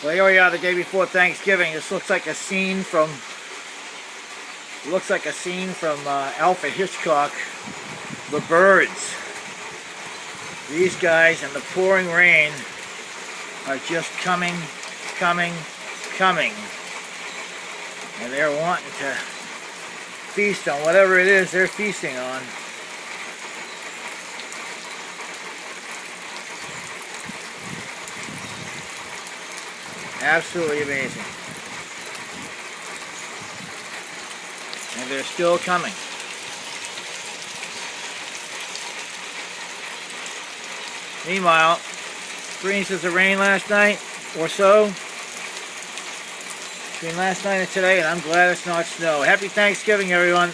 Well, here we are the day before Thanksgiving. This looks like a scene from Alfred Hitchcock, The Birds. These guys in the pouring rain are just coming. And they're wanting to feast on whatever it is they're feasting on. Absolutely amazing. And they're still coming. Meanwhile, 3 inches of rain last night or so. Between last night and today, and I'm glad it's not snow. Happy Thanksgiving, everyone.